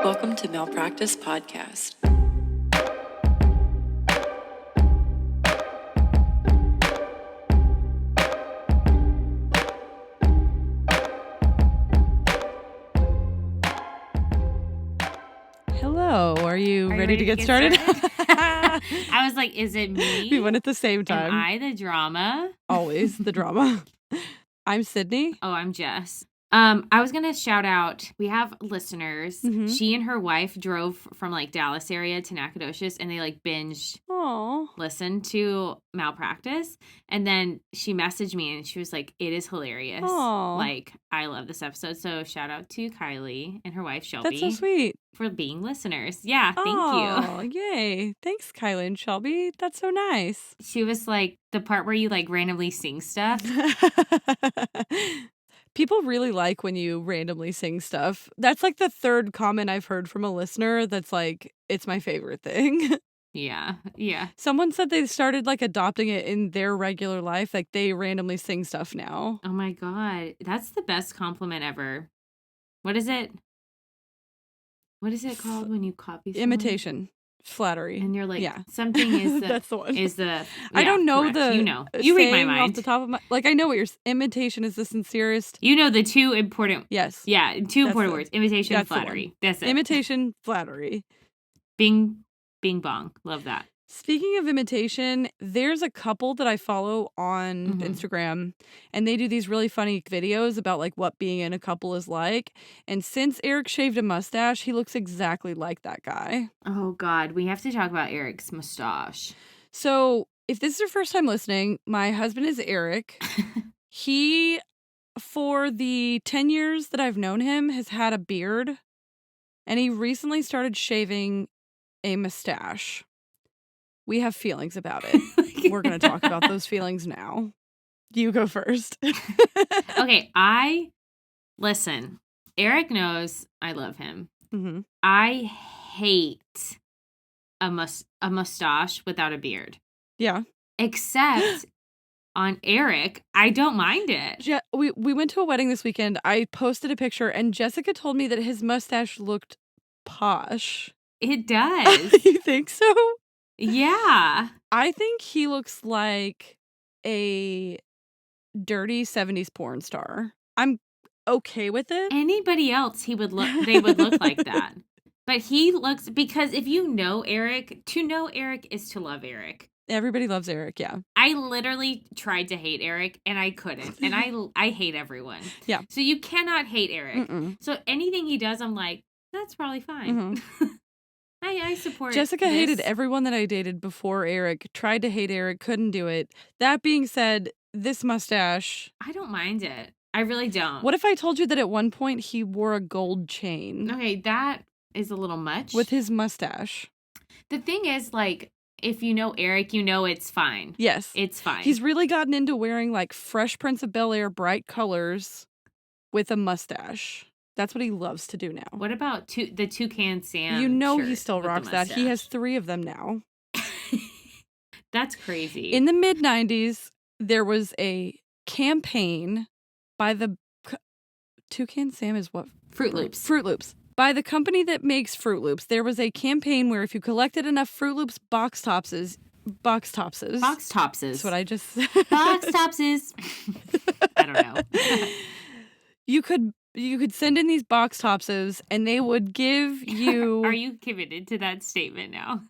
Welcome to Malpractice Podcast. Hello, are you ready to get started? I was like, is it me? We went at the same time. Am I the drama? Always the drama. I'm Sydney. Oh, I'm Jess. I was going to shout out, we have listeners. Mm-hmm. She and her wife drove from like Dallas area to Nacogdoches and they like binged listened to Malpractice. And then she messaged me and she was like, it is hilarious. Aww. Like, I love this episode. So shout out to Kylie and her wife, Shelby. That's so sweet. For being listeners. Yeah, thank you. Oh, yay. Thanks, Kylie and Shelby. That's so nice. She was like, the part where you like randomly sing stuff. People really like when you randomly sing stuff. That's like the third comment I've heard from a listener that's like, it's my favorite thing. Yeah. Someone said they started like adopting it in their regular life. Like they randomly sing stuff now. Oh my God. That's the best compliment ever. What is it? What is it called when you copy someone? Imitation. Flattery. And you're like, yeah. Something is the... That's the one. I don't know correct. the... You know. You read my mind. Off the top of my... Like, I know what your... Imitation is the sincerest. You know the two important... Yes. Yeah, two important words. Imitation and flattery. That's it. Imitation, flattery. Bing bong. Love that. Speaking of imitation, there's a couple that I follow on Instagram, and they do these really funny videos about like what being in a couple is like. And since Eric shaved a mustache, he looks exactly like that guy. Oh God, we have to talk about Eric's mustache. So if this is your first time listening, my husband is Eric. He, for the 10 years that I've known him, has had a beard, and he recently started shaving a mustache. We have feelings about it. We're going to talk about those feelings now. You go first. Okay, listen, Eric knows I love him. Mm-hmm. I hate a mustache without a beard. Yeah. Except on Eric, I don't mind it. We went to a wedding this weekend. I posted a picture, and Jessica told me that his mustache looked posh. It does. You think so? Yeah. I think he looks like a dirty 70s porn star. I'm okay with it. Anybody else they would look like that. But he looks, because if you know Eric, to know Eric is to love Eric. Everybody loves Eric, yeah. I literally tried to hate Eric and I couldn't. And I hate everyone. Yeah. So you cannot hate Eric. Mm-mm. So anything he does, I'm like, that's probably fine. Mm-hmm. I support Jessica this. hated everyone that I dated before Eric, tried to hate Eric, couldn't do it. That being said, this mustache... I don't mind it. I really don't. What if I told you that at one point he wore a gold chain? Okay, that is a little much. With his mustache. The thing is, like, if you know Eric, you know it's fine. Yes. It's fine. He's really gotten into wearing, like, Fresh Prince of Bel-Air bright colors with a mustache. That's what he loves to do now. What about the Toucan Sam? You know he still rocks that. He has 3 of them now. That's crazy. In the mid-90s, there was a campaign by the... Toucan Sam is what? Fruit Loops. Fruit Loops. By the company that makes Fruit Loops, there was a campaign where if you collected enough Fruit Loops box topses. That's what I just said. Box topses. I don't know. You could send in these box topses, and they would give you... Are you committed to that statement now?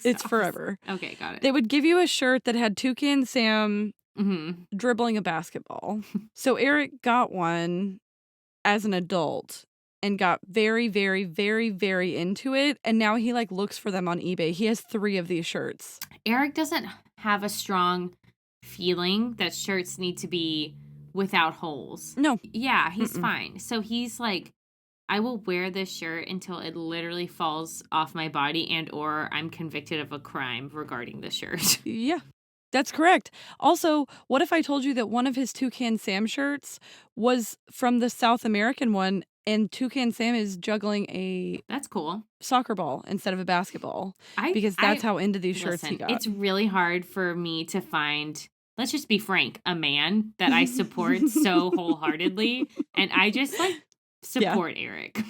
It's forever. Okay, got it. They would give you a shirt that had Toucan Sam dribbling a basketball. So Eric got one as an adult and got very, very, very, very into it. And now he like looks for them on eBay. He has 3 of these shirts. Eric doesn't have a strong feeling that shirts need to be without holes. No. Yeah, he's fine. So he's like, I will wear this shirt until it literally falls off my body and or I'm convicted of a crime regarding the shirt. Yeah, that's correct. Also, what if I told you that one of his Toucan Sam shirts was from the South American one, and Toucan Sam is juggling a... That's cool. ...soccer ball instead of a basketball. Because that's how into these shirts he got. It's really hard for me to find... Let's just be frank, a man that I support so wholeheartedly, and I just like support Eric.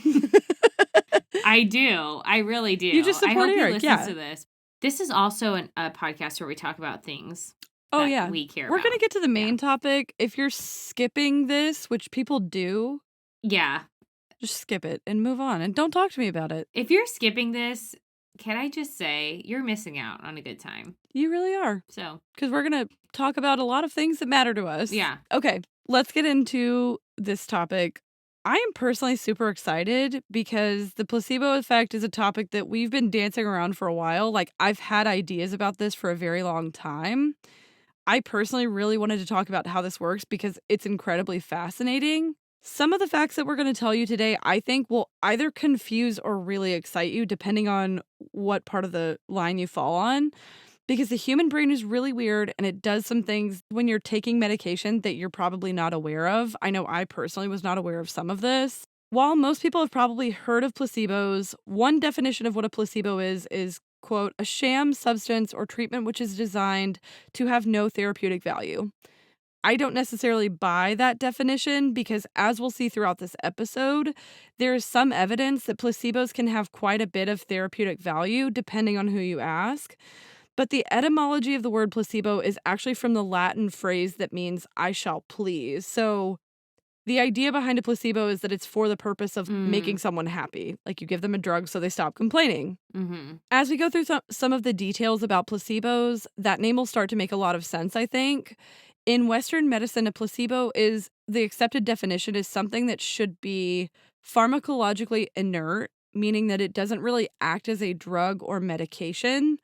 I do. I really do. You just support I hope Eric. he listens to this. This is also a podcast where we talk about things we care We're about. going to get to the main topic. If you're skipping this, which people do, just skip it and move on and don't talk to me about it. If you're skipping this, can I just say you're missing out on a good time? You really are. So, because we're going to talk about a lot of things that matter to us. Yeah. Okay, let's get into this topic. I am personally super excited because the placebo effect is a topic that we've been dancing around for a while. Like, I've had ideas about this for a very long time. I personally really wanted to talk about how this works because it's incredibly fascinating. Some of the facts that we're going to tell you today, I think, will either confuse or really excite you depending on what part of the line you fall on. Because the human brain is really weird and it does some things when you're taking medication that you're probably not aware of. I know I personally was not aware of some of this. While most people have probably heard of placebos, one definition of what a placebo is, quote, a sham substance or treatment which is designed to have no therapeutic value. I don't necessarily buy that definition because, as we'll see throughout this episode, there is some evidence that placebos can have quite a bit of therapeutic value depending on who you ask. But the etymology of the word placebo is actually from the Latin phrase that means I shall please. So the idea behind a placebo is that it's for the purpose of making someone happy. Like you give them a drug so they stop complaining. Mm-hmm. As we go through some of the details about placebos, that name will start to make a lot of sense, I think. In Western medicine, a placebo is the accepted definition is something that should be pharmacologically inert, meaning that it doesn't really act as a drug or medication.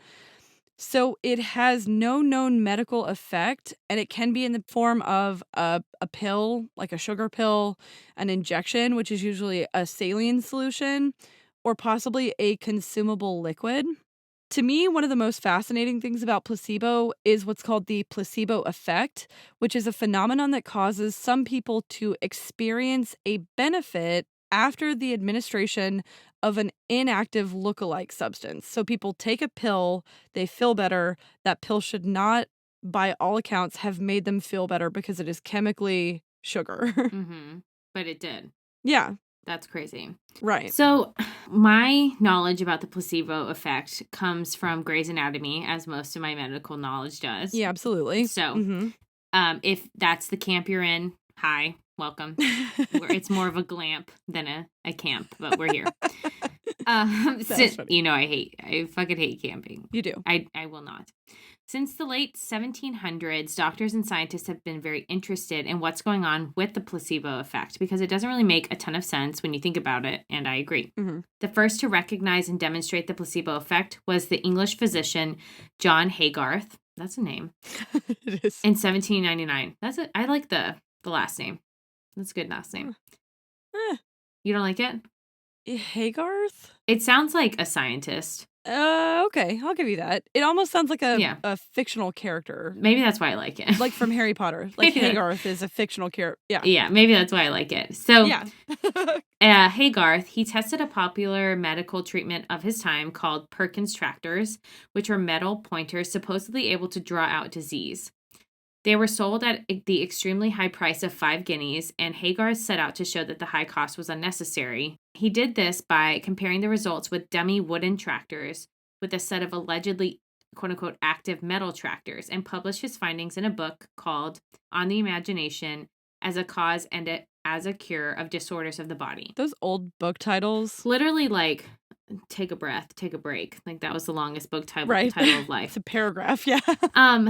So it has no known medical effect, and it can be in the form of a pill, like a sugar pill, an injection, which is usually a saline solution, or possibly a consumable liquid. To me, one of the most fascinating things about placebo is what's called the placebo effect, which is a phenomenon that causes some people to experience a benefit after the administration of an inactive lookalike substance. So people take a pill, they feel better. That pill should not, by all accounts, have made them feel better because it is chemically sugar. Mm-hmm. But it did. Yeah. That's crazy. Right. So my knowledge about the placebo effect comes from Grey's Anatomy, as most of my medical knowledge does. Yeah, absolutely. So if that's the camp you're in, hi, welcome. It's more of a glamp than a camp, but we're here. You know, I fucking hate camping. You do. I will not. Since the late 1700s, doctors and scientists have been very interested in what's going on with the placebo effect because it doesn't really make a ton of sense when you think about it, and I agree. Mm-hmm. The first to recognize and demonstrate the placebo effect was the English physician John Haygarth. That's a name. It is. In 1799. That's it. I like the last name. That's a good last name. You don't like it? Haygarth? It sounds like a scientist. Okay, I'll give you that. It almost sounds like a fictional character. Maybe that's why I like it. Like from Harry Potter. Like Haygarth is a fictional character. Yeah. Yeah, maybe that's why I like it. So, yeah. Haygarth, he tested a popular medical treatment of his time called Perkins tractors, which were metal pointers supposedly able to draw out disease. They were sold at the extremely high price of 5 guineas, and Haygarth set out to show that the high cost was unnecessary. He did this by comparing the results with dummy wooden tractors with a set of allegedly, quote-unquote, active metal tractors, and published his findings in a book called On the Imagination as a Cause and as a Cure of Disorders of the Body. Those old book titles. Literally, like, take a breath, take a break. Like, that was the longest book title of life. It's a paragraph, yeah.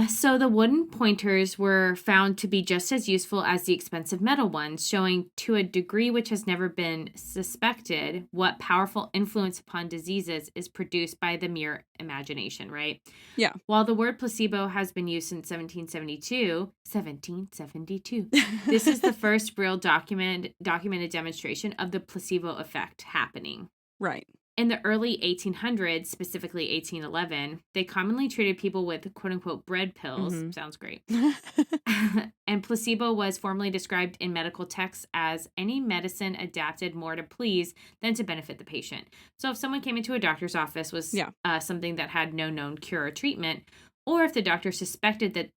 So the wooden pointers were found to be just as useful as the expensive metal ones, showing to a degree which has never been suspected what powerful influence upon diseases is produced by the mere imagination, right? Yeah. While the word placebo has been used since 1772, this is the first real documented demonstration of the placebo effect happening. Right. In the early 1800s, specifically 1811, they commonly treated people with quote-unquote bread pills. Mm-hmm. Sounds great. And placebo was formally described in medical texts as any medicine adapted more to please than to benefit the patient. So if someone came into a doctor's office with something that had no known cure or treatment, or if the doctor suspected that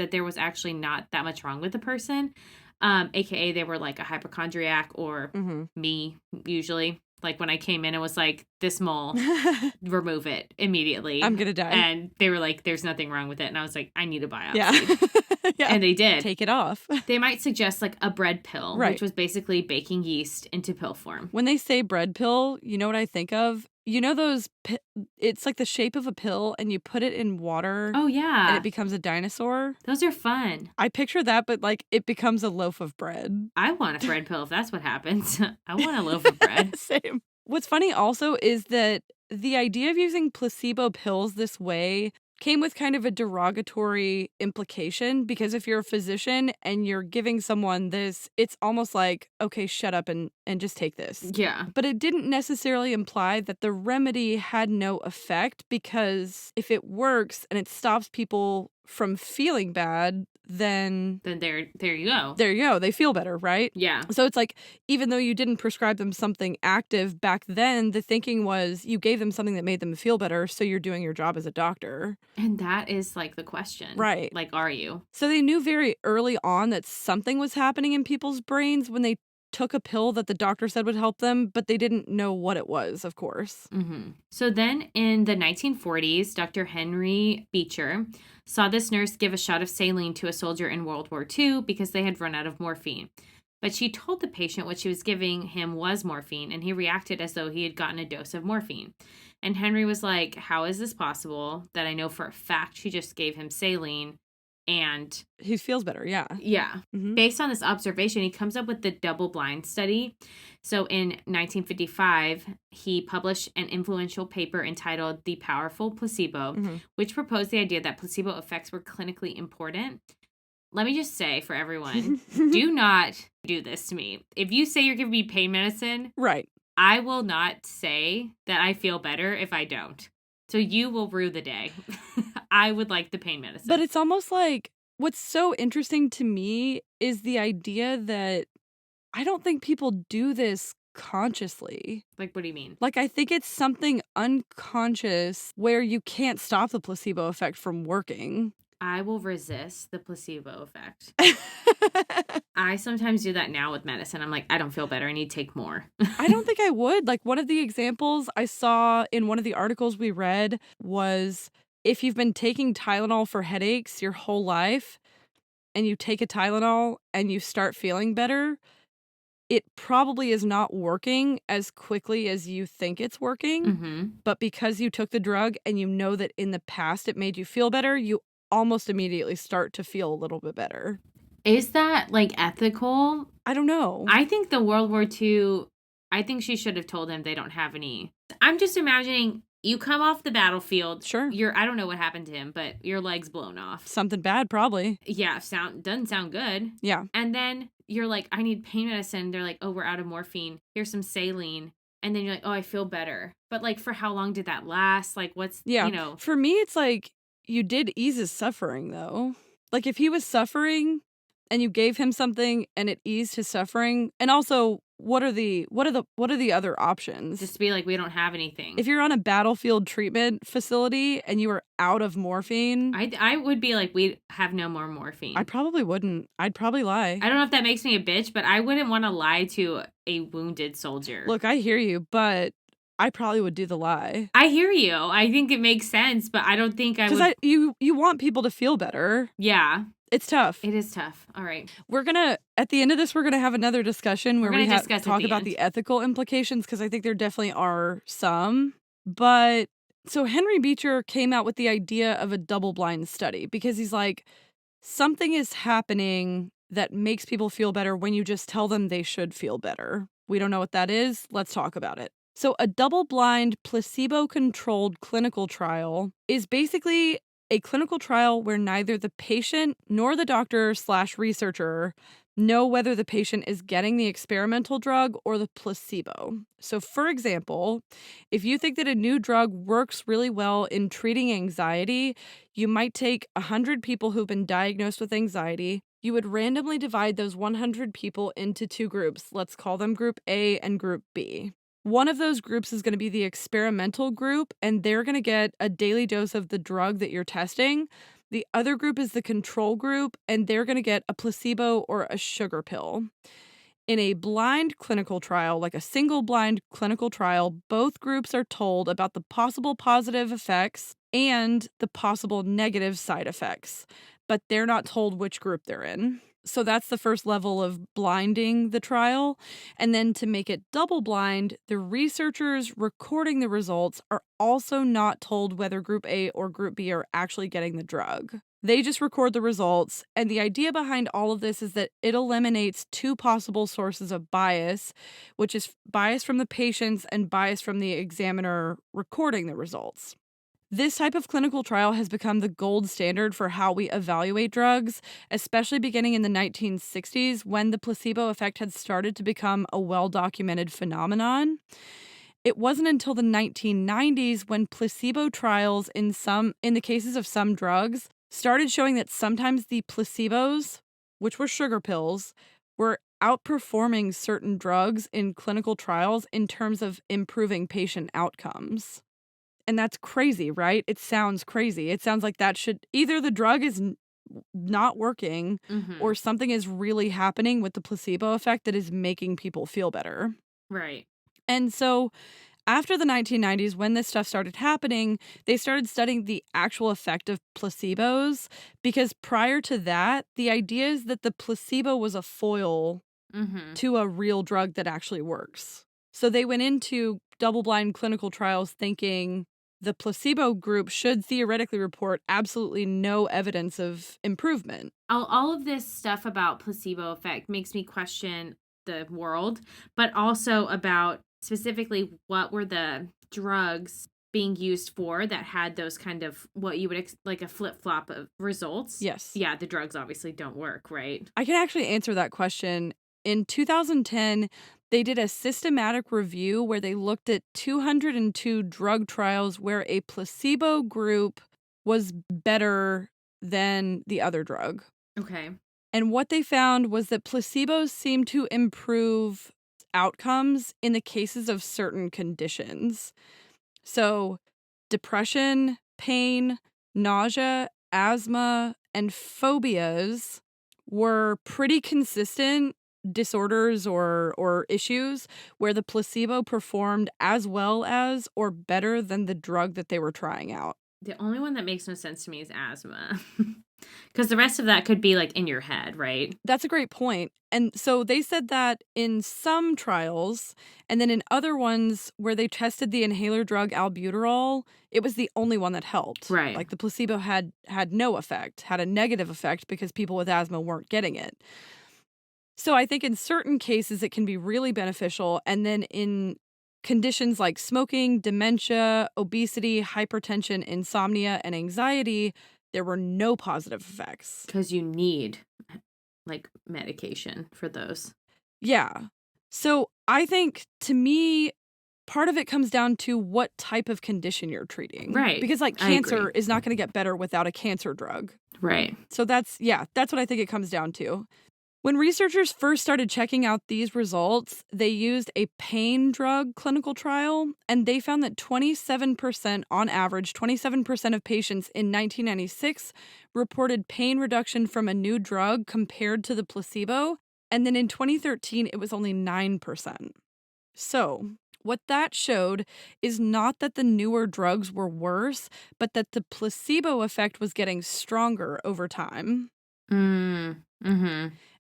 there was actually not that much wrong with the person, aka they were like a hypochondriac or me usually, Like when I came in and was like, this mole, remove it immediately. I'm gonna die. And they were like, there's nothing wrong with it. And I was like, I need a biopsy. Yeah. Yeah. And they did. Take it off. They might suggest like a bread pill, Right. which was basically baking yeast into pill form. When they say bread pill, you know what I think of? You know those, it's like the shape of a pill and you put it in water. Oh, yeah. And it becomes a dinosaur. Those are fun. I picture that, but like it becomes a loaf of bread. I want a bread pill if that's what happens. I want a loaf of bread. Same. What's funny also is that the idea of using placebo pills this way came with kind of a derogatory implication, because if you're a physician and you're giving someone this, it's almost like, okay, shut up and just take this. Yeah. But it didn't necessarily imply that the remedy had no effect, because if it works and it stops people from feeling bad, then there you go. There you go. They feel better, right? Yeah. So it's like, even though you didn't prescribe them something active back then, the thinking was you gave them something that made them feel better, so you're doing your job as a doctor. And that is like the question. Right. Like, are you? So they knew very early on that something was happening in people's brains when they took a pill that the doctor said would help them, but they didn't know what it was, of course. Mm-hmm. So then in the 1940s, Dr. Henry Beecher saw this nurse give a shot of saline to a soldier in World War II because they had run out of morphine. But she told the patient what she was giving him was morphine, and he reacted as though he had gotten a dose of morphine. And Henry was like, how is this possible that I know for a fact she just gave him saline? And he feels better, yeah. Yeah. Mm-hmm. Based on this observation, he comes up with the double-blind study. So in 1955, he published an influential paper entitled The Powerful Placebo, which proposed the idea that placebo effects were clinically important. Let me just say for everyone, do not do this to me. If you say you're giving me pain medicine, right, I will not say that I feel better if I don't. So you will rue the day. I would like the pain medicine. But it's almost like, what's so interesting to me is the idea that I don't think people do this consciously. Like, what do you mean? Like, I think it's something unconscious where you can't stop the placebo effect from working. I will resist the placebo effect. I sometimes do that now with medicine. I'm like, I don't feel better. I need to take more. I don't think I would. Like, one of the examples I saw in one of the articles we read was, if you've been taking Tylenol for headaches your whole life and you take a Tylenol and you start feeling better, it probably is not working as quickly as you think it's working. Mm-hmm. But because you took the drug and you know that in the past it made you feel better, you almost immediately start to feel a little bit better. Is that, like, ethical? I don't know. I think the World War II, I think she should have told him they don't have any. I'm just imagining you come off the battlefield. Sure. I don't know what happened to him, but your leg's blown off. Something bad, probably. Yeah, doesn't sound good. Yeah. And then you're like, I need pain medicine. They're like, oh, we're out of morphine. Here's some saline. And then you're like, oh, I feel better. But, like, for how long did that last? Like, what's, you know. For me, it's like, you did ease his suffering, though. Like, if he was suffering and you gave him something and it eased his suffering, and also, what are the other options? Just to be like, we don't have anything. If you're on a battlefield treatment facility and you are out of morphine, I would be like, we have no more morphine. I probably wouldn't. I'd probably lie. I don't know if that makes me a bitch, but I wouldn't want to lie to a wounded soldier. Look, I hear you, but I probably would do the lie. I hear you. I think it makes sense, but I don't think I would. Because you want people to feel better. Yeah. It's tough. It is tough. All right. At the end of this, we're going to have another discussion where we talk about end. the ethical implications, because I think there definitely are some. But so Henry Beecher came out with the idea of a double-blind study, because he's like, something is happening that makes people feel better when you just tell them they should feel better. We don't know what that is. Let's talk about it. So a double-blind, placebo-controlled clinical trial is basically a clinical trial where neither the patient nor the doctor/researcher know whether the patient is getting the experimental drug or the placebo. So, for example, if you think that a new drug works really well in treating anxiety, you might take 100 people who've been diagnosed with anxiety. You would randomly divide those 100 people into two groups. Let's call them Group A and Group B. One of those groups is going to be the experimental group, and they're going to get a daily dose of the drug that you're testing. The other group is the control group, and they're going to get a placebo or a sugar pill. In a blind clinical trial, like a single blind clinical trial, both groups are told about the possible positive effects and the possible negative side effects, but they're not told which group they're in. So that's the first level of blinding the trial. And then to make it double blind, the researchers recording the results are also not told whether group A or group B are actually getting the drug. They just record the results, and the idea behind all of this is that it eliminates two possible sources of bias, which is bias from the patients and bias from the examiner recording the results. This type of clinical trial has become the gold standard for how we evaluate drugs, especially beginning in the 1960s when the placebo effect had started to become a well-documented phenomenon. It wasn't until the 1990s when placebo trials in the cases of some drugs started showing that sometimes the placebos, which were sugar pills, were outperforming certain drugs in clinical trials in terms of improving patient outcomes. And that's crazy, right? It sounds crazy. It sounds like that should either the drug is not working or something is really happening with the placebo effect that is making people feel better. Right. And so after the 1990s, when this stuff started happening, they started studying the actual effect of placebos, because prior to that, the idea is that the placebo was a foil to a real drug that actually works. So they went into double-blind clinical trials thinking the placebo group should theoretically report absolutely no evidence of improvement. All of this stuff about placebo effect makes me question the world, but also about specifically what were the drugs being used for that had those kind of what you would like a flip-flop of results. Yes. Yeah, the drugs obviously don't work, right? I can actually answer that question. In 2010, they did a systematic review where they looked at 202 drug trials where a placebo group was better than the other drug. Okay. And what they found was that placebos seem to improve outcomes in the cases of certain conditions. So, depression, pain, nausea, asthma, and phobias were pretty consistent disorders or issues where the placebo performed as well as or better than the drug that they were trying out. The only one that makes no sense to me is asthma. Because the rest of that could be like in your head, right? That's a great point. And so they said that in some trials, and then in other ones where they tested the inhaler drug albuterol, it was the only one that helped. Right. Like the placebo had no effect, had a negative effect because people with asthma weren't getting it. So I think in certain cases it can be really beneficial. And then in conditions like smoking, dementia, obesity, hypertension, insomnia, and anxiety, there were no positive effects. Because you need like medication for those. Yeah. So I think to me, part of it comes down to what type of condition you're treating. Right. Because like cancer is not going to get better without a cancer drug. Right. So that's what I think it comes down to. When researchers first started checking out these results, they used a pain drug clinical trial, and they found that 27%, on average, 27% of patients in 1996 reported pain reduction from a new drug compared to the placebo, and then in 2013, it was only 9%. So, what that showed is not that the newer drugs were worse, but that the placebo effect was getting stronger over time.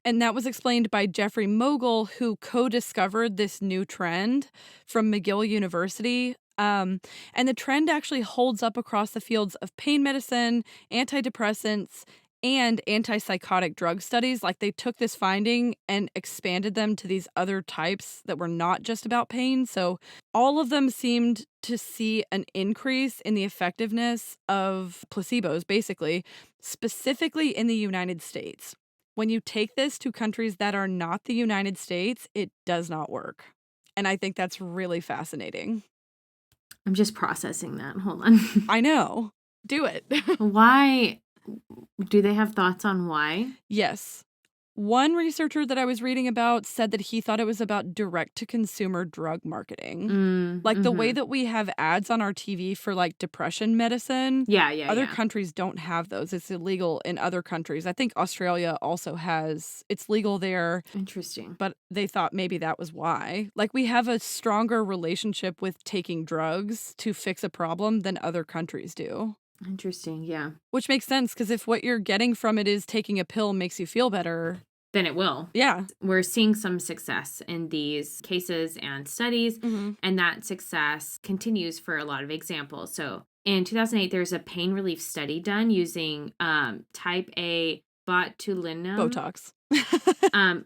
And that was explained by Jeffrey Mogul, who co-discovered this new trend from McGill University. And the trend actually holds up across the fields of pain medicine, antidepressants, and antipsychotic drug studies. Like they took this finding and expanded them to these other types that were not just about pain. So all of them seemed to see an increase in the effectiveness of placebos, basically, specifically in the United States. When you take this to countries that are not the United States, it does not work. And I think that's really fascinating. I'm just processing that. Hold on. I know. Do it. Why? Do they have thoughts on why? Yes. One researcher that I was reading about said that he thought it was about direct-to-consumer drug marketing. Like the way that we have ads on our TV for like depression medicine. Yeah. Other countries don't have those. It's illegal in other countries. I think Australia also has, it's legal there. Interesting. But they thought maybe that was why. Like we have a stronger relationship with taking drugs to fix a problem than other countries do. Interesting, yeah. Which makes sense because if what you're getting from it is taking a pill makes you feel better, then it will. Yeah. We're seeing some success in these cases and studies, and that success continues for a lot of examples. So in 2008, there's a pain relief study done using type A botulinum. Botox.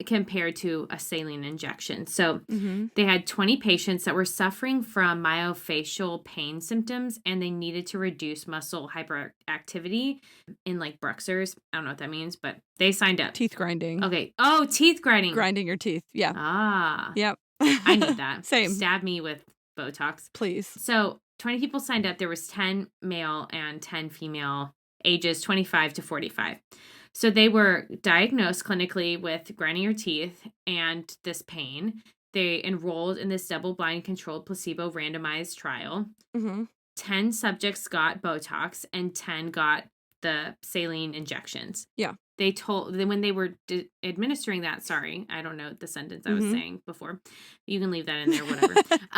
Compared to a saline injection. So they had 20 patients that were suffering from myofascial pain symptoms, and they needed to reduce muscle hyperactivity in like bruxers. I don't know what that means, but they signed up. Teeth grinding. Okay. Oh, teeth grinding. Grinding your teeth. Yeah. Ah. Yep. I need that. Same. Stab me with Botox. Please. So 20 people signed up. There was 10 male and 10 female, ages 25 to 45. So they were diagnosed clinically with grinding your teeth and this pain. They enrolled in this double-blind controlled placebo randomized trial. 10 subjects got Botox and 10 got the saline injections. Yeah. When they were administering that, sorry, I don't know the sentence I was saying before. You can leave that in there, whatever.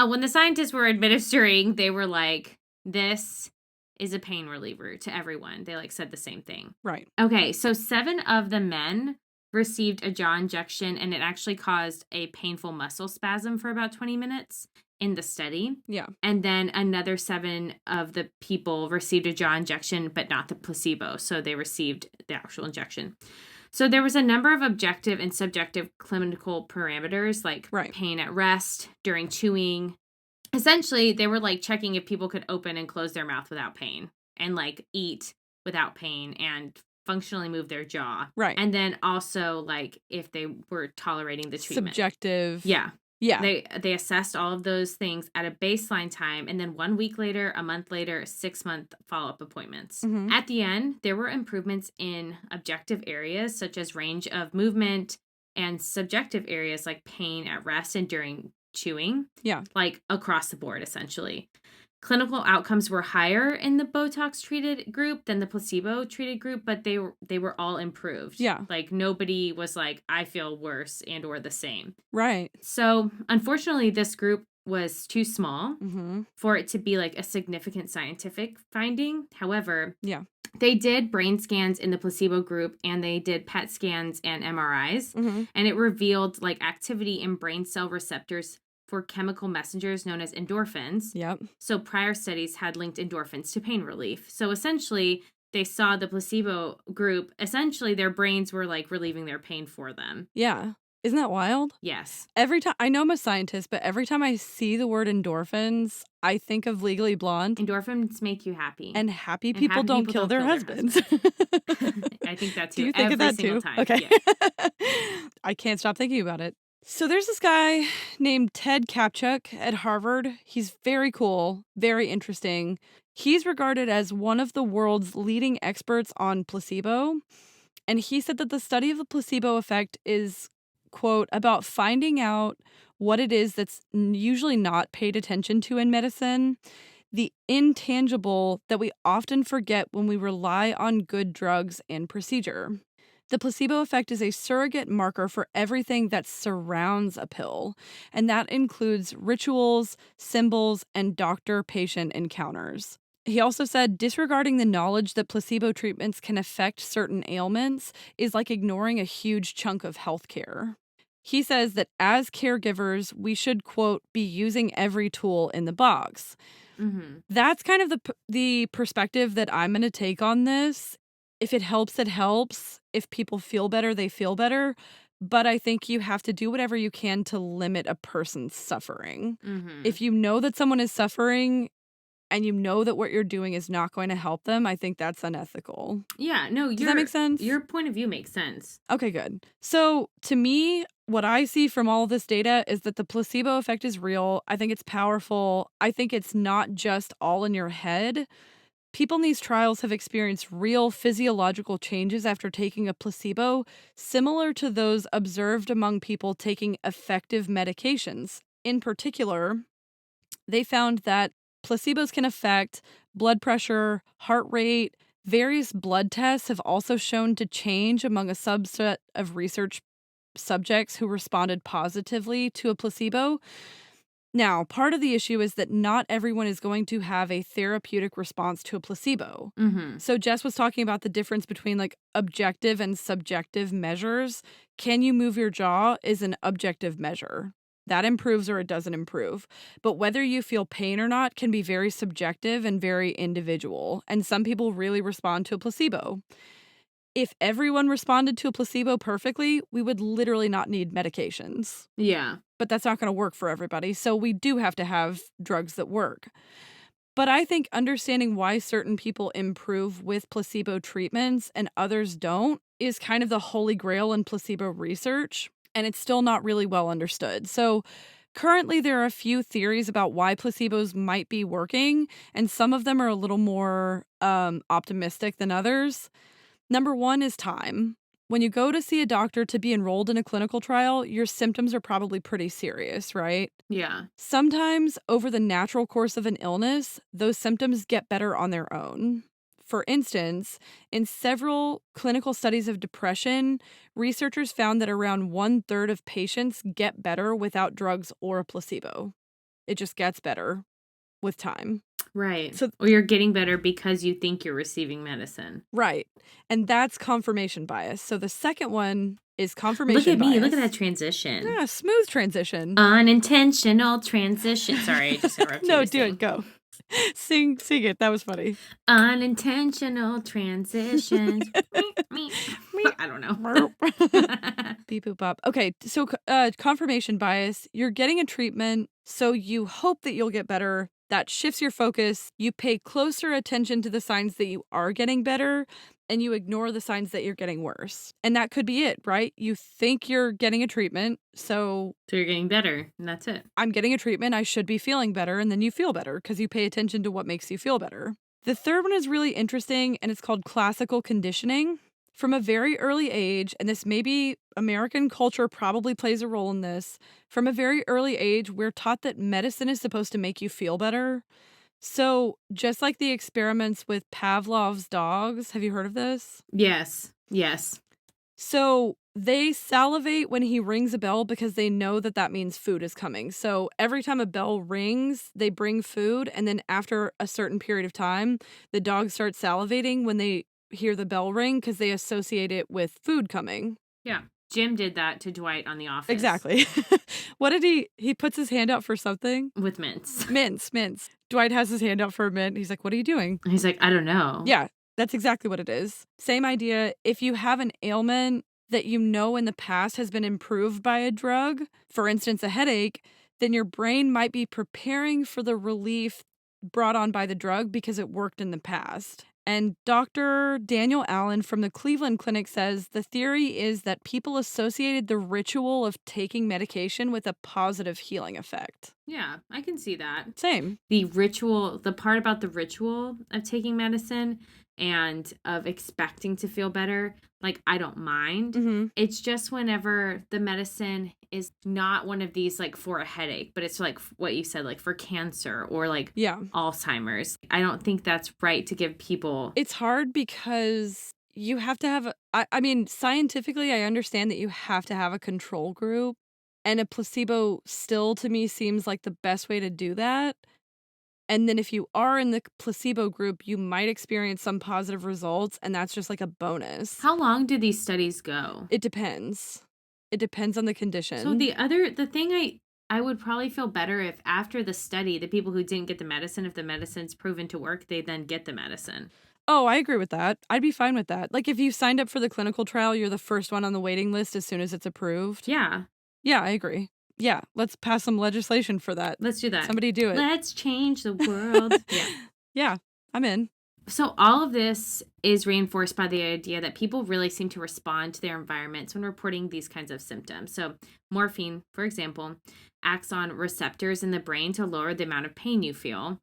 When the scientists were administering, they were like, this is a pain reliever to everyone. They like said the same thing. Right. Okay, so 7 of the men received a jaw injection, and it actually caused a painful muscle spasm for about 20 minutes in the study. Yeah. And then another 7 of the people received a jaw injection, but not the placebo. So they received the actual injection. So there was a number of objective and subjective clinical parameters like pain at rest, during chewing. Essentially, they were like checking if people could open and close their mouth without pain and like eat without pain and functionally move their jaw. Right. And then also like if they were tolerating the treatment. Subjective. Yeah. Yeah. They assessed all of those things at a baseline time, and then 1 week later, a month later, 6-month follow-up appointments. At the end, there were improvements in objective areas such as range of movement and subjective areas like pain at rest and during chewing. Yeah. Like across the board, essentially. Clinical outcomes were higher in the Botox treated group than the placebo treated group, but they were all improved. Yeah. Like nobody was like, I feel worse and or the same. Right. So unfortunately, this group was too small for it to be like a significant scientific finding. However, they did brain scans in the placebo group, and they did PET scans and MRIs, and it revealed like activity in brain cell receptors for chemical messengers known as endorphins. Yep. So prior studies had linked endorphins to pain relief. So essentially, they saw the placebo group, essentially their brains were like relieving their pain for them. Yeah. Isn't that wild? Yes. Every time, I know I'm a scientist, but every time I see the word endorphins, I think of Legally Blonde. Endorphins make you happy. And happy people don't kill their husbands. I think that too. Do you think of that too? Time. Okay. Yeah. I can't stop thinking about it. So there's this guy named Ted Kapchuk at Harvard. He's very cool, very interesting. He's regarded as one of the world's leading experts on placebo. And he said that the study of the placebo effect is, quote, about finding out what it is that's usually not paid attention to in medicine, the intangible that we often forget when we rely on good drugs and procedure. The placebo effect is a surrogate marker for everything that surrounds a pill, and that includes rituals, symbols, and doctor-patient encounters. He also said disregarding the knowledge that placebo treatments can affect certain ailments is like ignoring a huge chunk of healthcare. He says that as caregivers, we should, quote, be using every tool in the box. That's kind of the perspective that I'm going to take on this. If it helps, it helps. If people feel better, they feel better. But I think you have to do whatever you can to limit a person's suffering. If you know that someone is suffering and you know that what you're doing is not going to help them, I think that's unethical. Yeah, no. Does that make sense? Your point of view makes sense. Okay, good. So to me, what I see from all this data is that the placebo effect is real. I think it's powerful. I think it's not just all in your head, People in these trials have experienced real physiological changes after taking a placebo, similar to those observed among people taking effective medications. In particular, they found that placebos can affect blood pressure, heart rate. Various blood tests have also shown to change among a subset of research subjects who responded positively to a placebo. Now, part of the issue is that not everyone is going to have a therapeutic response to a placebo. Mm-hmm. So Jess was talking about the difference between like objective and subjective measures. Can you move your jaw is an objective measure. That improves or it doesn't improve. But whether you feel pain or not can be very subjective and very individual. And some people really respond to a placebo. If everyone responded to a placebo perfectly, we would literally not need medications. Yeah. But that's not going to work for everybody. So we do have to have drugs that work. But I think understanding why certain people improve with placebo treatments and others don't is kind of the holy grail in placebo research. And it's still not really well understood. So currently there are a few theories about why placebos might be working. And some of them are a little more optimistic than others. Number one is time. When you go to see a doctor to be enrolled in a clinical trial, your symptoms are probably pretty serious, right? Yeah. Sometimes, over the natural course of an illness, those symptoms get better on their own. For instance, in several clinical studies of depression, researchers found that around 1/3 of patients get better without drugs or a placebo. It just gets better with time. Right. So- or you're getting better because you think you're receiving medicine. Right. And that's confirmation bias. So the second one is confirmation Look at me. bias. Look at that transition. Yeah, smooth transition. Unintentional transition. Sorry, I just interrupted No, you. do it. Go. Sing it. That was funny. Unintentional transitions. I don't know. Beep boop bop. Okay, so confirmation bias. You're getting a treatment, so you hope that you'll get better. That shifts your focus. You pay closer attention to the signs that you are getting better, and you ignore the signs that you're getting worse. And that could be it, right? You think you're getting a treatment, so you're getting better, and that's it. I'm getting a treatment, I should be feeling better, and then you feel better because you pay attention to what makes you feel better. The third one is really interesting, and it's called classical conditioning. From a very early age, and this maybe American culture probably plays a role in this, from a very early age, we're taught that medicine is supposed to make you feel better. So just like the experiments with Pavlov's dogs, have you heard of this? Yes. So they salivate when he rings a bell because they know that that means food is coming. So every time a bell rings, they bring food. And then after a certain period of time, the dogs start salivating when they hear the bell ring because they associate it with food coming. Yeah. Jim did that to Dwight on The Office. Exactly. What did he puts his hand out for something? With mints. Mints. Dwight has his hand out for a mint. He's like, what are you doing? He's like, I don't know. Yeah, that's exactly what it is. Same idea. If you have an ailment that you know in the past has been improved by a drug, for instance, a headache, then your brain might be preparing for the relief brought on by the drug because it worked in the past. And Dr. Daniel Allen from the Cleveland Clinic says the theory is that people associated the ritual of taking medication with a positive healing effect. Yeah, I can see that. Same. The part about the ritual of taking medicine and of expecting to feel better, like, I don't mind. Mm-hmm. It's just whenever the medicine is not one of these, like, for a headache, but it's like what you said, like for cancer or like Alzheimer's. I don't think that's right to give people. It's hard because you have to have, I mean, scientifically, I understand that you have to have a control group, and a placebo still to me seems like the best way to do that. And then if you are in the placebo group, you might experience some positive results, and that's just like a bonus. How long do these studies go? It depends. It depends on the condition. So the thing I would probably feel better if after the study, the people who didn't get the medicine, if the medicine's proven to work, they then get the medicine. Oh, I agree with that. I'd be fine with that. Like if you signed up for the clinical trial, you're the first one on the waiting list as soon as it's approved. Yeah. Yeah, I agree. Yeah, let's pass some legislation for that. Let's do that. Somebody do it. Let's change the world. Yeah. Yeah, I'm in. So all of this is reinforced by the idea that people really seem to respond to their environments when reporting these kinds of symptoms. So morphine, for example, acts on receptors in the brain to lower the amount of pain you feel.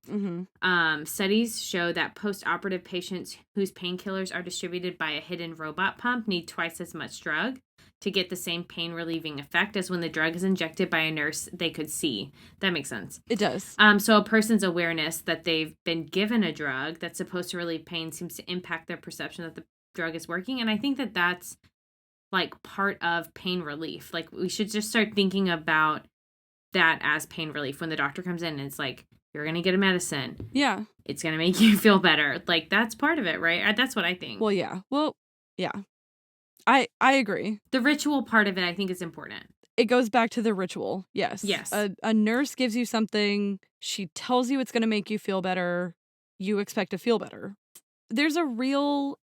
Studies show that post-operative patients whose painkillers are distributed by a hidden robot pump need twice as much drug to get the same pain relieving effect as when the drug is injected by a nurse they could see. That makes sense. It does. So a person's awareness that they've been given a drug that's supposed to relieve pain seems to impact their perception that the drug is working. And I think that that's like part of pain relief. Like we should just start thinking about that as pain relief when the doctor comes in and it's like, you're going to get a medicine. Yeah. It's going to make you feel better. Like that's part of it, right? That's what I think. Well, yeah. I agree. The ritual part of it, I think, is important. It goes back to the ritual. Yes. Yes. A nurse gives you something. She tells you it's going to make you feel better. You expect to feel better. There's a real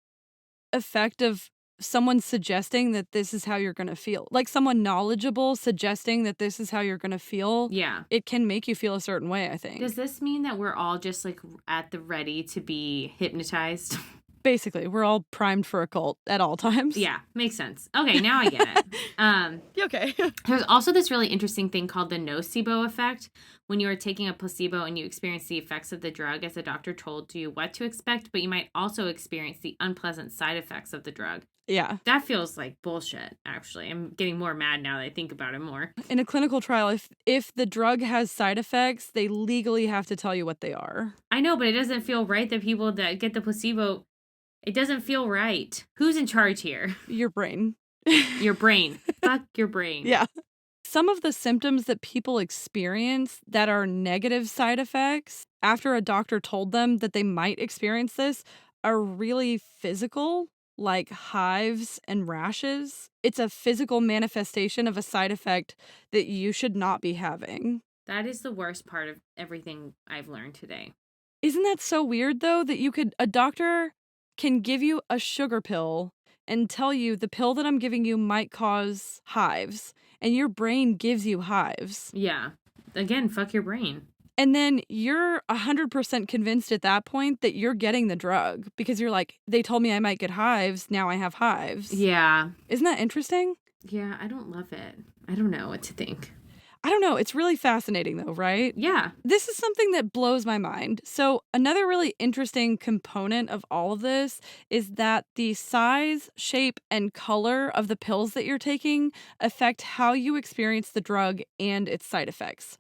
effect of someone suggesting that this is how you're going to feel. Like someone knowledgeable suggesting that this is how you're going to feel. Yeah. It can make you feel a certain way, I think. Does this mean that we're all just like at the ready to be hypnotized? Basically, we're all primed for a cult at all times. Yeah, makes sense. Okay, now I get it. Okay. There's also this really interesting thing called the nocebo effect. When you are taking a placebo and you experience the effects of the drug as the doctor told you what to expect, but you might also experience the unpleasant side effects of the drug. Yeah. That feels like bullshit, actually. I'm getting more mad now that I think about it more. In a clinical trial, if the drug has side effects, they legally have to tell you what they are. I know, but it doesn't feel right that people that get the placebo, it doesn't feel right. Who's in charge here? Your brain. Your brain. Fuck your brain. Yeah. Some of the symptoms that people experience that are negative side effects after a doctor told them that they might experience this are really physical, like hives and rashes. It's a physical manifestation of a side effect that you should not be having. That is the worst part of everything I've learned today. Isn't that so weird, though, that a doctor can give you a sugar pill and tell you the pill that I'm giving you might cause hives, and your brain gives you hives. Yeah. Again, fuck your brain. And then you're 100% convinced at that point that you're getting the drug because you're like, they told me I might get hives, now I have hives. Yeah. Isn't that interesting? Yeah, I don't love it. I don't know what to think. I don't know. It's really fascinating, though, right? Yeah. This is something that blows my mind. So another really interesting component of all of this is that the size, shape, and color of the pills that you're taking affect how you experience the drug and its side effects.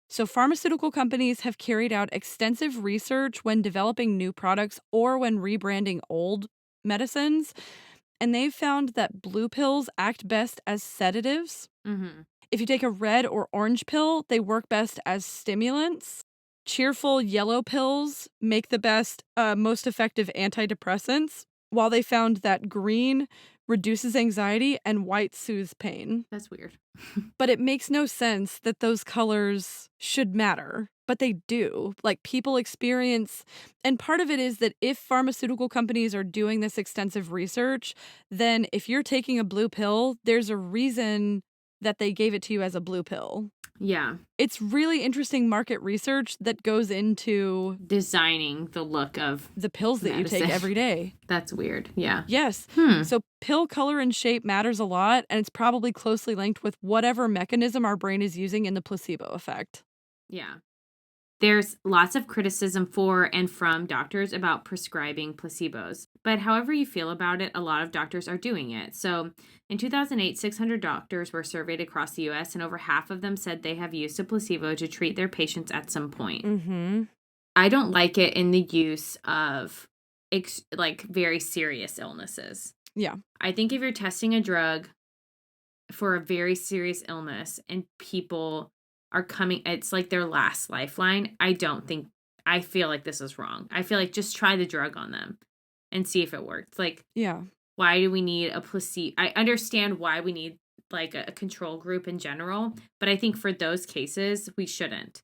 So pharmaceutical companies have carried out extensive research when developing new products or when rebranding old medicines, and they've found that blue pills act best as sedatives. Mm-hmm. If you take a red or orange pill, they work best as stimulants. Cheerful yellow pills make the best, most effective antidepressants, while they found that green reduces anxiety and white soothes pain. That's weird. But it makes no sense that those colors should matter, but they do. Like people experience, and part of it is that if pharmaceutical companies are doing this extensive research, then if you're taking a blue pill, there's a reason that they gave it to you as a blue pill. Yeah. It's really interesting market research that goes into designing the look of the pills that medicine. You take every day. That's weird. Yeah. Yes. So pill color and shape matters a lot, and it's probably closely linked with whatever mechanism our brain is using in the placebo effect. Yeah. There's lots of criticism for and from doctors about prescribing placebos. But however you feel about it, a lot of doctors are doing it. So in 2008, 600 doctors were surveyed across the U.S., and over half of them said they have used a placebo to treat their patients at some point. Mm-hmm. I don't like it in the use of very serious illnesses. Yeah. I think if you're testing a drug for a very serious illness and people are coming, it's like their last lifeline. I feel like this is wrong. I feel like just try the drug on them and see if it works. Like, yeah. Why do we need a placebo? I understand why we need like a control group in general, but I think for those cases, we shouldn't.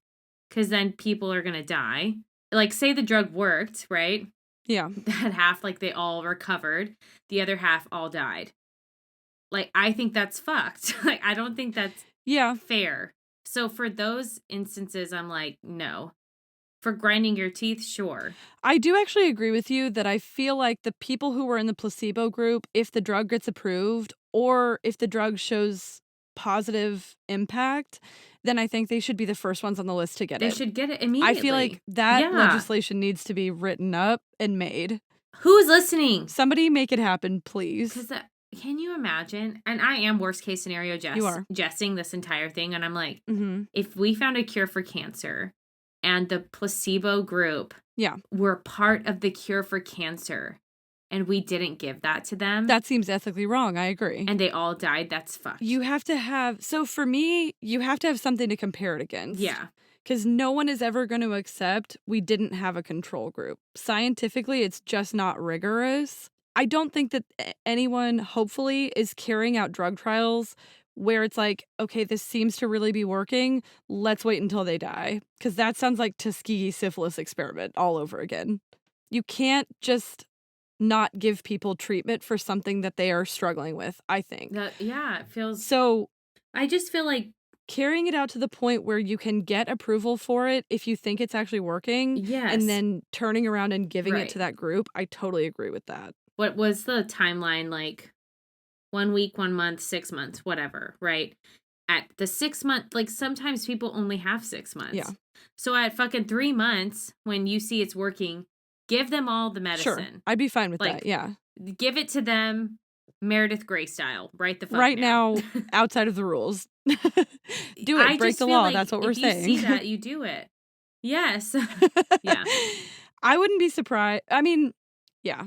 Because then people are going to die. Like, say the drug worked, right? Yeah. That half, like, they all recovered. The other half all died. Like, I think that's fucked. Like, I don't think that's fair. So for those instances, I'm like, no. For grinding your teeth, sure. I do actually agree with you that I feel like the people who were in the placebo group, if the drug gets approved or if the drug shows positive impact, then I think they should be the first ones on the list to get it. They should get it immediately. I feel like that legislation needs to be written up and made. Who's listening? Somebody make it happen, please. Because can you imagine? And I am worst case scenario Jessing this entire thing. And I'm like, if we found a cure for cancer and the placebo group were part of the cure for cancer and we didn't give that to them. That seems ethically wrong. I agree. And they all died. That's fucked. You have to have, so for me, you have to have something to compare it against. Yeah. Because no one is ever going to accept we didn't have a control group. Scientifically, it's just not rigorous. I don't think that anyone, hopefully, is carrying out drug trials where it's like, okay, this seems to really be working. Let's wait until they die. Because that sounds like Tuskegee syphilis experiment all over again. You can't just not give people treatment for something that they are struggling with, I think. It feels... So... I just feel like... carrying it out to the point where you can get approval for it if you think it's actually working. Yes. And then turning around and giving it to that group. I totally agree with that. What was the timeline like? 1 week, 1 month, 6 months, whatever, right? At the 6 month, like sometimes people only have 6 months. Yeah. So at fucking 3 months, when you see it's working, give them all the medicine. Sure. I'd be fine with that. Yeah. Give it to them Meredith Grey style. Right the fuck right now, outside of the rules. Do it. Break the law. Like that's what we're saying. If you see that, you do it. Yes. Yeah. I wouldn't be surprised. I mean, yeah.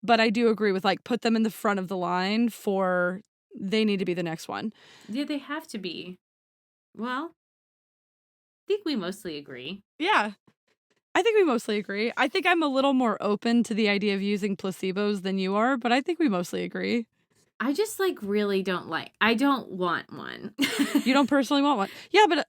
But I do agree with, like, put them in the front of the line for they need to be the next one. Yeah, they have to be. Well, I think we mostly agree. Yeah. I think we mostly agree. I think I'm a little more open to the idea of using placebos than you are, but I think we mostly agree. I just, like, really don't I don't want one. You don't personally want one? Yeah, but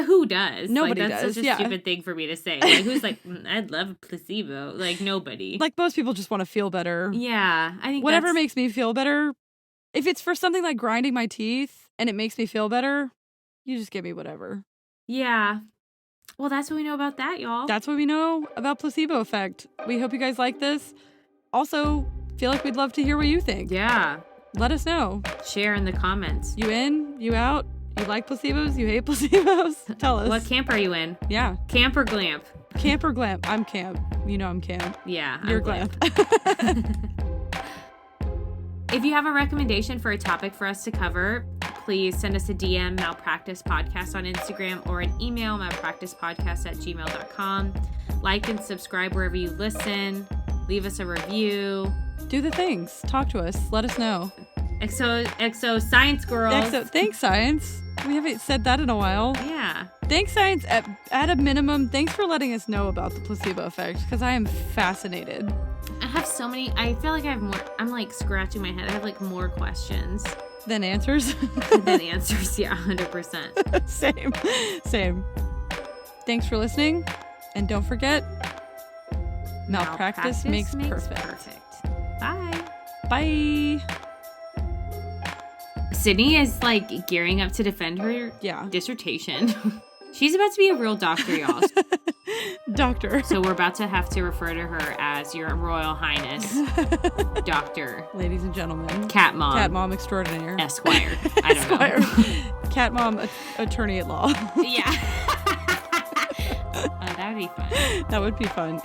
who does? Nobody does. That's such a stupid thing for me to say. Like, who's like, I'd love a placebo. Like, nobody. Like, most people just want to feel better. Yeah, I think whatever makes me feel better. If it's for something like grinding my teeth and it makes me feel better, you just give me whatever. Yeah. Well, that's what we know about that, y'all. That's what we know about Placebo Effect. We hope you guys like this. Also, feel like we'd love to hear what you think. Yeah. Let us know. Share in the comments. You in? You out? You like placebos? You hate placebos? Tell us. What camp are you in? Yeah. Camp or glamp? Camp or glamp? I'm camp. You know I'm camp. Yeah. You're glamp. If you have a recommendation for a topic for us to cover, please send us a DM, Malpractice Podcast on Instagram, or an email, malpracticepodcast@gmail.com. Like and subscribe wherever you listen. Leave us a review. Do the things. Talk to us. Let us know. XO Science Girls. Thanks, Science. We haven't said that in a while. Yeah. Thanks, Science. At a minimum, thanks for letting us know about the placebo effect, because I am fascinated. I have so many. I feel like I have more. I'm like scratching my head. I have like more questions than answers. Than answers. Yeah, 100%. Same. Thanks for listening. And don't forget, malpractice makes perfect. Bye. Bye. Sydney is like gearing up to defend her dissertation. She's about to be a real doctor, y'all. Doctor. So we're about to have to refer to her as Your Royal Highness Doctor. Ladies and gentlemen. Cat Mom. Cat Mom extraordinaire. Esquire. I don't know. Cat Mom attorney at law. Yeah. That would be fun. That would be fun.